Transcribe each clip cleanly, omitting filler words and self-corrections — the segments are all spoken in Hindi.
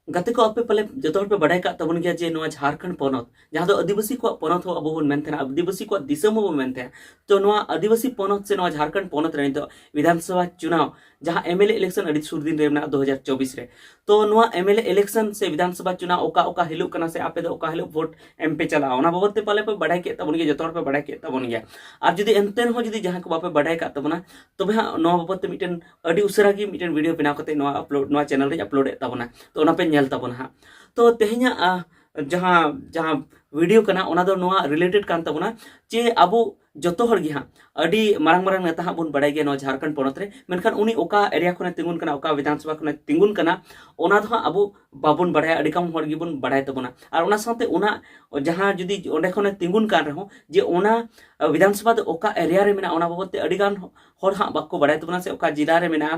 गाते को आपे पले जो पे बड़ाई का तबन गया जे नवा झारखंड पोनत जहां दो आदिवासी को पोनत हो अब बन मेनते आदिवासी को दिसम हो मेनते तो नवा आदिवासी पोनत से नवा झारखंड पोनत रे तो विधानसभा चुनाव जहां एमएलए इलेक्शन अड़ी सुर दिन रे 2024 रे तो नवा एमएलए इलेक्शन से विधानसभा चुनाव ओका ओका हिलु कना से आपे दो ओका हिलु वोट एमपी चला ओना बाबत ते पले पे बड़ाई के तबन गया जो पे बड़ाई के तबन गया और जुदी एनतेन हो जुदी जहां को बापे बड़ाई का तबना तबे हां नवा बाबत ते मिटन अड़ी उसरा की मिटन वीडियो बनाव कते नवा अपलोड नवा चैनल रे अपलोड ए तबना तो ओना पे नेल तबना हां तो तेहኛ जहाँ जहाँ वीडियो कना ओना दो नोआ रिलेटेड कान तबना जे अबो जतो हर गी हां अडी मारंग मारंग नेता हां बुन बड़ाई गे नो झारखंड पोनत रे मेनखान उनी ओका एरिया खने तिंगुन कना ओका विधानसभा खने तिंगुन कना ओना दो हां अबो बाबुन बड़ाय अडी कम हर गी बुन बड़ाय तबना और ओना साथे ओना जहाँ जुदी ओंडे खने तिंगुन कान रहो जे ओना विधानसभा दो ओका एरिया रे मेना ओना बाबत अडी गान हर हां बाको बड़ाय तबना से ओका जिला रे मेना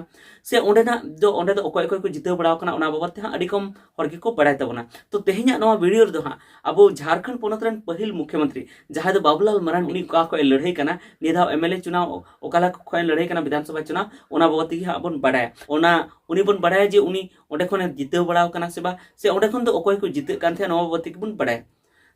से ओंडे ना दो ओंडे दो ओकोय को जितेव बड़ाव कना ओना बाबत हां अडी कम हर गी को बड़ाय तबना तो तेहኛ नवा वीडियो रे दो हां अबो झारखंड पोनत रन पहिल मुख्यमंत्री जहाँ दो बाबूलाल मरांडी उनी का को लड़ाई कना निधा एमएलए चुनाव ओकाला खोय लड़ाई कना विधानसभा चुनाव ओना बाबत ही हां बन बड़ाय ओना उनी बन बड़ाय जे उनी ओंडे खने जितेव बड़ाव कना से बा से ओंडे खन दो ओकोय को जिते कान थे नवा बाबत बन बड़ाय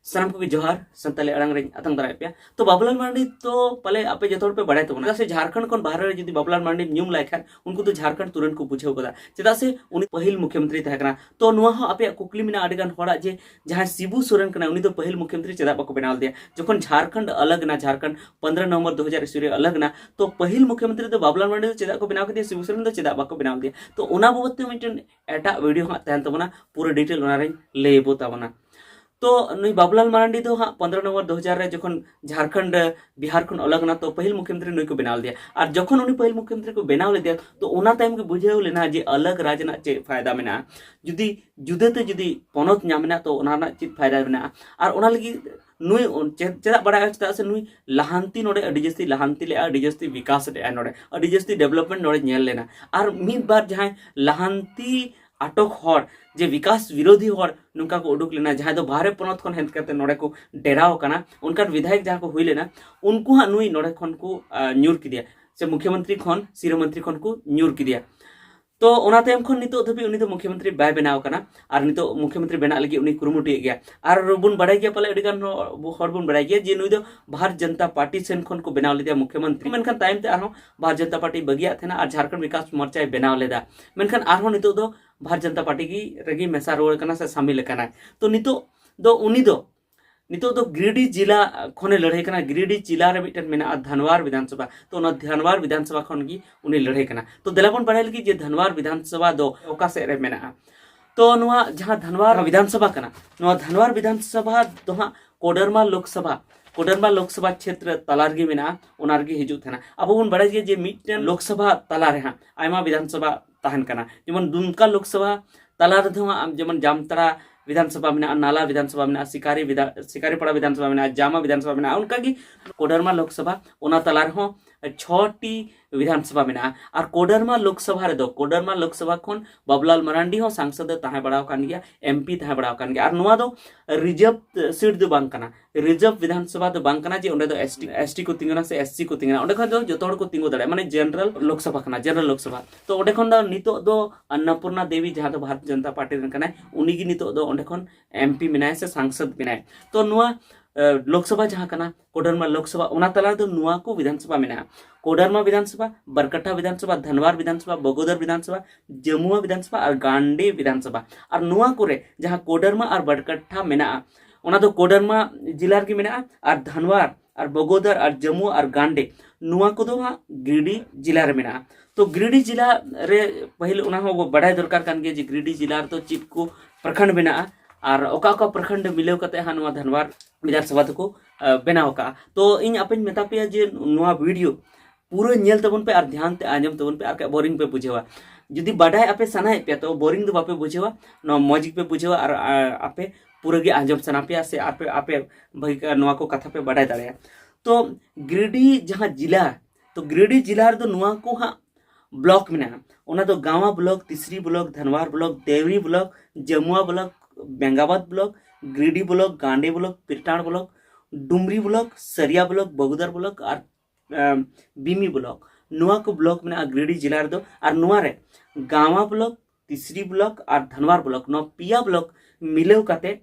सनम को जोहार संताली अड़ांग रे अतंग दराय पे तो बाबूलाल मांडी तो पले आपे जतोड़ पे बड़ाय तबना से झारखंड कोन बाहर रे जदी बाबूलाल मांडी न्यूम लायखान उनको तो झारखंड तुरंत को बुझेव कदा चेदा से उनी पहिल मुख्यमंत्री तहकना तो नुआ हो आपे कुकली मिना अडिगान होड़ा जे जहां शिबू सोरेन कना उनी तो पहिल मुख्यमंत्री चेदा बको बनाल दिया जखन झारखंड अलग ना झारखंड 15 नवंबर 2020 अलग ना तो पहिल मुख्यमंत्री तो बाबूलाल मांडी तो चेदा को बनाव के दिया शिबू सोरेन तो चेदा बको बनाल दिया तो ओना बाबत मिटन एटा वीडियो हा तहन तबना पूरा डिटेल ओना रे लेबो तबना तो नुई बाबूलाल मरांडी तो हाँ 15 नवंबर 2000 रे जखन झारखंड बिहार खन अलग ना तो पहिल मुख्यमंत्री नुई को बनाल दिया और जखन उनी पहिल मुख्यमंत्री को बनाव ले दिया तो ओना टाइम के बुझेव लेना जे अलग राज्य ना चे फायदा मेना जुदी जुदेते जुदी पोनत नामना तो ओना ना चे फायदा मेना और ओना लगी नुई चेदा बड़ा चेदा से नुई लहांती नोडे अडी जस्ती लहांती ले अडी जस्ती विकास ले नोडे अडी जस्ती डेवलपमेंट नोडे नेल लेना और मिद बार जहां लहांती आटक हर जे विकास विरोधी हर नुका को उडुक लेना जहां दो बाहरे पोनत खन हेन करते नोडे को डेराव कना उनका विधायक जहां को हुई लेना उनको हा नुई नोडे खन को न्यूर की दिया से मुख्यमंत्री खन सिरो मंत्री खन को न्यूर की दिया तो ओना तायम खन नितो धबी उनी तो मुख्यमंत्री बाय बनाव कना और नितो मुख्यमंत्री बना लगी उनी कुरुमुटी गया और बुन बड़ाई गया पले अडिगान हर बुन बड़ाई गया जे नुई दो भारत जनता पार्टी सेन खन को बनाव लेदा मुख्यमंत्री मेनखान टाइम ते आरो भारत जनता पार्टी बगिया थेना और झारखंड विकास मोर्चा बनाव लेदा मेनखान आरो नितो दो भारत जनता पार्टी की रगी मेसा रोड कना से शामिल कना तो नितो दो उनी दो नितो दो गिरिडीह जिला खने लड़ाई कना गिरिडीह जिला रे मिटन मेना धनवार विधानसभा तो ना धनवार विधानसभा खन की उनी लड़ाई कना तो देलाबन बड़ाई लगी जे धनवार विधानसभा दो ओका से रे मेना तो नुआ जहां धनवार विधानसभा कना नुआ धनवार विधानसभा दो हां कोडरमा लोकसभा क्षेत्र तलारगी मेना ओनारगी हिजु थना अब बन बड़ाई जे मिटन लोकसभा तला रे हां आयमा विधानसभा तहन कना जेमन दुमका लोकसभा तला रे दो जेमन जामतरा विधानसभा में नाला विधानसभा में शिकारीपाड़ा विधानसभा में जामा विधानसभा में उनका की कोडरमा लोकसभा ओना तला रहो 6टी विधानसभा में और कोडरमा लोकसभा रे दो कोडरमा लोकसभा खन बाबूलाल मरांडी हो सांसद ताहे बड़ाव कान गया एमपी ताहे बड़ाव कान गया और नुआ दो रिजर्व सीट दो बांग कना रिजर्व विधानसभा दो बांग कना जे ओंडे दो एसटी को तिंगना से एससी को तिंगना ओंडे खन दो जतो हड़ को तिंगो दड़े माने जनरल लोकसभा कना जनरल लोकसभा तो ओंडे खन दो नितो दो अन्नपूर्णा देवी जहां दो भारत जनता पार्टी रन कना उनी की नितो दो ओंडे खन एमपी मिनाय से सांसद मिनाय तो नुआ लोकसभा जहां कना कोडरमा लोकसभा ओना तला दो नुआ को विधानसभा मेना कोडरमा विधानसभा बरकट्टा विधानसभा धनवार विधानसभा बगोदर विधानसभा जमुआ विधानसभा और गांडी विधानसभा और नुआ कोरे जहां कोडरमा और बरकट्टा मेना ओना दो कोडरमा जिला की मेना और धनवार और बगोदर और जमुआ और गांडी नुआ को दो गिरिडीह जिला रे मेना तो गिरिडीह जिला रे पहले ओना हो बड़ाई दरकार कान गे जे गिरिडीह जिला तो चिप को प्रखंड मेना और ओका ओका प्रखंड मिलेव कते हां नुआ धनवार विधानसभा को बनाव का तो इन अपन मेता पे जे नुआ वीडियो पूरा नेल तबन पे और ध्यान ते आंजम तबन पे और बोरिंग पे बुझेवा जदी बाडाय आपे सनाय पे तो बोरिंग दो बापे बुझेवा नो मॉजिक पे बुझेवा और आपे पूरा गे आंजम सना पे से आपे आपे भाई नुआ को कथा पे बाडाय दाड़े तो गिरिडीह जहां जिला तो गिरिडीह जिला रे दो नुआ को हां ब्लॉक में ओना दो Gawan block Tisri block Dhanwar block Deori block Jamua block Bengabad block Giridih block Gande block Pirtand block Dumri block Sariya block Bagodar block और बीमी ब्लॉक नुआ को ब्लॉक में गिरिडीह जिला रे दो और नुआ रे गांवा ब्लॉक तिसरी ब्लॉक और धनवार ब्लॉक नो पिया ब्लॉक मिलेव काते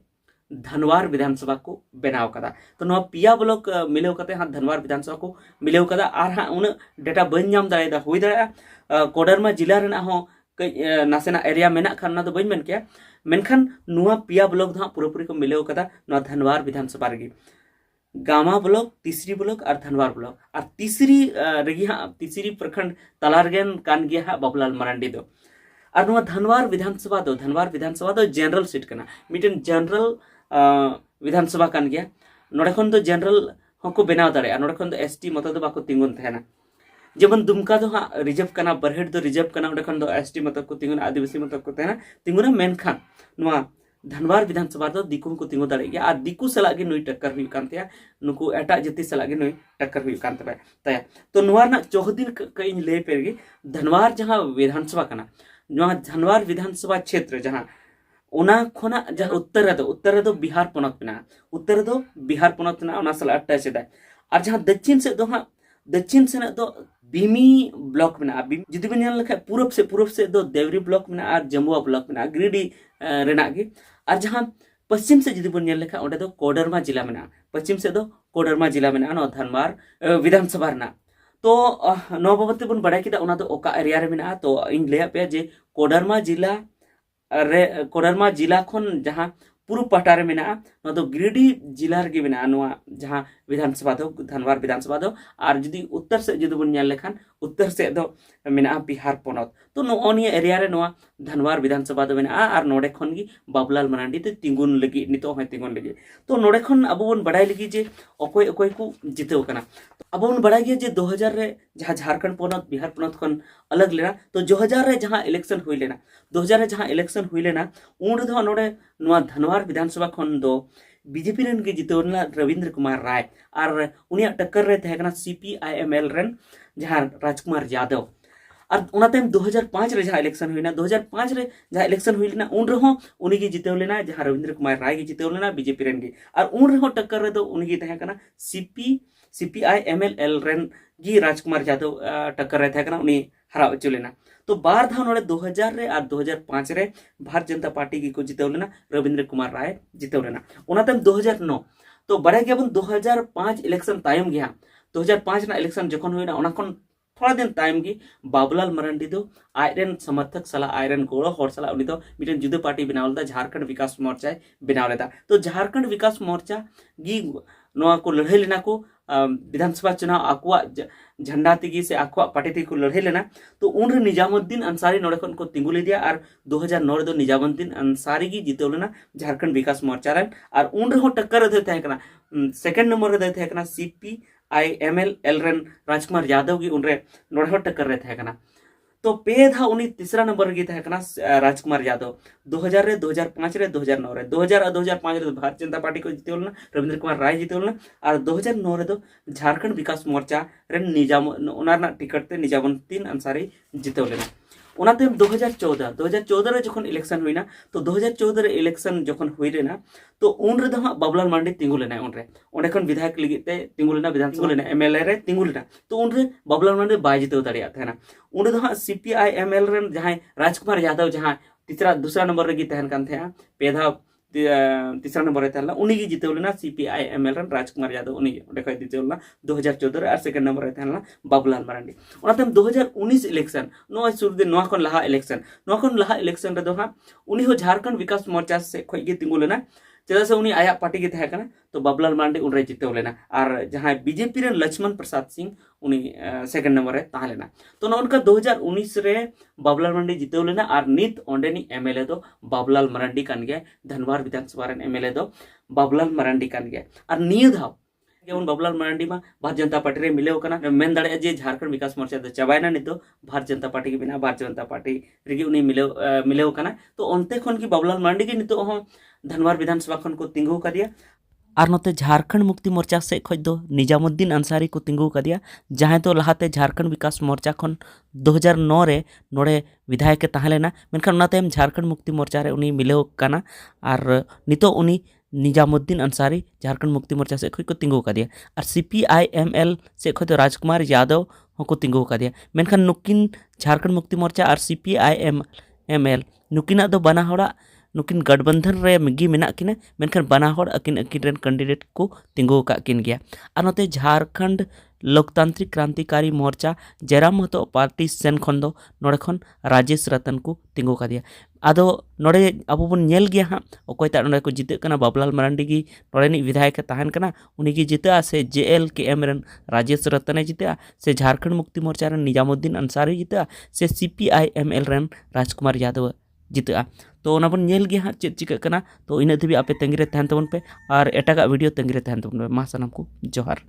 धनवार विधानसभा को बनाव कदा। तो नो पिया ब्लॉक मिलेव काते हाँ धनवार विधानसभा को मिलेव कदा। और हाँ उन डेटा बन नाम दाड़ेदा हुई दाड़ा कोडरमा जिला रेना हो नासेना एरिया मेना खान ना तो बन मेन के मेनखान नुआ पिया ब्लॉक हाँ पूरापूरी को मिलेव कदा नुआ धनवार विधानसभा रेगी गामा ब्लॉक तिसरी ब्लॉक और धनवार ब्लॉक और तीसरी रेगी हाँ तीसरी प्रखंड तलारगेन कान गया हाँ बाबूलाल मरांडी दो। और नुआ धनवार विधानसभा दो जनरल सीट कना मिटन जनरल विधानसभा कान गया नोडे खन दो जनरल हको बनाव दाड़े नोडे खन दो एसटी मत दो बाको तिंगुन तहना जेमन दुमका दो हाँ रिजर्व कना बरहेट दो रिजर्व कना ओडे खन दो एसटी मत को तिंगुन आदिवासी मत को तहना तिंगुना मेनखान नुआ धनवार विधानसभा दो दिकु को तिंगु दाड़े गया और दिकु सलाग गे नुई टक्कर हुई कान तया नुकु एटा जाति सलाग गे नुई टक्कर हुई कान तया। तो नुआ ना चौहदिन कई ले पेरगी धनवार जहां विधानसभा कना नुआ धनवार विधानसभा क्षेत्र जहां ओना खोना जहां उत्तर दो बिहार पोनत बना उत्तर दो बिहार पोनत बना ओना सला टच एदा। और जहां दक्षिण से दो हाँ दक्षिण से दो बीमी ब्लॉक बना जुदी बन नेल लखा पूरब से दो देवरी ब्लॉक बना और जमुआ ब्लॉक बना गिरिडी रेना गे। और जहां पश्चिम से जुदी बन नेल लखा ओडे दो कोडरमा जिला बना पश्चिम से दो कोडरमा जिला बना नो धनवार विधानसभा रेना। तो नो बाबते बन बड़ाई किदा ओना दो ओका एरिया रे मेना तो इन लेया पे जे कोडरमा जिला खन जहां पूर्व पटारे मेना नो दो गिरिडी जिला रे मेना नो जहां विधानसभा दो धनवार विधानसभा दो। और जुदी उत्तर से जुदी बन नेल लेखान उत्तर से दो मेना बिहार पोनत। तो नो निया एरिया रे नो धनवार विधानसभा दो मेना और नोडे खन गी बाबूलाल मरांडी ते तिंगुन लगी नितो है तिंगुन लगी। तो नोडे खन अब बन बड़ाई लगी जे अकोय अकोय को जितेव कना। अब बन बड़ाई गया जे 2000 रे जहां झारखंड पोनत बिहार पोनत खन अलग लेना। तो 2000 रे जहां इलेक्शन हुई लेना 2000 रे जहां इलेक्शन हुई लेना उन दो नोडे नुआ धनवार विधानसभा खन दो बीजेपी रेन के जितेवना रविंद्र कुमार राय और उनिया टक्कर रे तहकना सीपीआईएमएल रेन जहां राजकुमार यादव। और उना टाइम 2005 रे जहां इलेक्शन हुई ना 2005 रे जहां इलेक्शन हुई लेना उन रहो उनी की जितेव लेना जहां रविंद्र कुमार राय की जितेव लेना बीजेपी रेन की। और उन रहो टक्कर रे दो उनी की तहकना सीपीआईएमएल रेन की राजकुमार यादव टक्कर रे तहकना उनी हरा अचु लेना। तो बार धाव नोड़े 2000 रे और 2005 रे भारतीय जनता पार्टी की को जितेव लेना रविंद्र कुमार राय जितेव लेना उना टाइम 2009। तो बड़े गया 2005 इलेक्शन तायम गया 2005 ना इलेक्शन जखन हुई ना उना खन थोड़ा दिन टाइम की बाबूलाल मरांडी दो आयरन समर्थक सला आयरन गोड़ो हर सला उनी दो मिटन जुदे पार्टी बनावल दा झारखंड विकास मोर्चा बनाव लेदा। तो झारखंड विकास मोर्चा गी नोआ को लड़ाई लेना को विधानसभा चुनाव आकुआ झंडा तिगी से आकुआ पार्टी तिगी को लड़ाई लेना। तो उन निजामुद्दीन अंसारी नोड़े खन को तिंगु ले दिया और 2009 दो निजामुद्दीन अंसारी की जितेव लेना झारखंड विकास मोर्चा रेन। और उन रहो टक्कर दे तहकना सेकंड नंबर रे तहकना सीपीआईएमएल रेन राजकुमार यादव की उन रे नोड़े टक्कर रे तहकना। तो पे था उनी तीसरा नंबर की तहकना राजकुमार यादव 2000 रे 2005 रे 2009 रे 2000 और 2005 रे भारतीय जनता पार्टी को जितेव लेना रविंद्र कुमार राय जितेव लेना। और 2009 रे दो झारखंड विकास मोर्चा रेन निजाम उनारना टिकट ते निजामुद्दीन अंसारी जितेव लेना। उना टाइम 2014 रे जखन इलेक्शन हुई ना तो 2014 रे इलेक्शन जखन हुई रे ना तो उन रे दो बाबूलाल मरांडी तिंगु लेना उन रे ओंडे खन विधायक लगी ते तिंगु लेना विधानसभा लेना एमएलए रे तिंगु लेना। तो उन रे बाबूलाल मरांडी बाय जितेव दाड़िया था उन दो सीपीआईएमएल रेन जहां राजकुमार यादव जहां दूसरा नंबर रे गी तहन कान थे पेधा तीसरा नंबर रे तहला उनी गी जितेव लेना सीपीआईएमएल रेन राजकुमार यादव उनी ओंडे खय जितेव लेना 2014 रे और सेकंड नंबर रे तहला बाबूलाल मरांडी। ओना तम 2019 इलेक्शन नो सुर दिन नो खन लहा इलेक्शन रे दो हां उनी हो झारखंड विकास मोर्चा से खय गी तिंगु लेना चेदा से उनी आया पार्टी के तहकना। तो बाबूलाल मरांडी उन रे जितेव लेना और जहां बीजेपी रे लक्ष्मण प्रसाद सिंह उनी सेकंड नंबर रे ताह लेना। तो नोनका 2019 रे बाबूलाल मरांडी जितेव लेना और नित ओंडेनी एमएलए दो बाबूलाल मरांडी कान गया धनवार विधानसभा रेन एमएलए दो बाबूलाल मरांडी कान गया। और निय धाव जेमन बाबूलाल मरांडी मा भारतीय जनता पार्टी रे मिलेव कना मेन दाड़े जे झारखंड विकास मोर्चा दो चबायना नितो भारतीय जनता पार्टी के बिना भारतीय जनता पार्टी रेगी उनी मिलेव कना। तो ओनते खन की बाबूलाल मरांडी के नितो हो धनवार विधानसभा खन को तिंगु का दिया। और नोते झारखंड मुक्ति मोर्चा से खज दो निजामुद्दीन अंसारी को तिंगु का दिया जहां तो लहाते झारखंड विकास मोर्चा खन 2009 रे नोड़े विधायक ताहलेना मेनखान उना तायम झारखंड मुक्ति मोर्चा रे उनी मिलेव काना और नितो उनी निजामुद्दीन अंसारी झारखंड मुक्ति मोर्चा से खज को तिंगु का दिया। और सीपीआईएमएल से खज तो राजकुमार यादव को तिंगु का दिया मेनखान नुकिन झारखंड मुक्ति मोर्चा और सीपीआईएमएल ML नुकिना दो बना होड़ा नुकिन गठबंधन रे मिगी मेना किना मेनखान बना होड़ अकिन रेन कैंडिडेट को तिंगु का किन गया और नोते झारखंड लोकतांत्रिक क्रांतिकारी मोर्चा जयराम महतो पार्टी सेन खन दो नोड़े खन राजेश रतन को तिंगु का दिया आदो नोड़े अब बन नेल गया हाँ अकोयता नोड़े को जिते कना बाबुलाल मरांडी की नोड़े नि विधायक तहन कना उनी की जिते से JLKM रन राजेश रतन जिते से झारखंड मुक्ति मोर्चा रन निजामुद्दीन अंसारी जिते से CPI-ML रन राजकुमार यादव जिते तो ओना बन नेल गया हाँ चेक चिका कना तो इन धबी आपे तंगिरे तहन तबन पे और एटागा वीडियो तंगिरे तहन तबन पे मा सानाम को जोहार।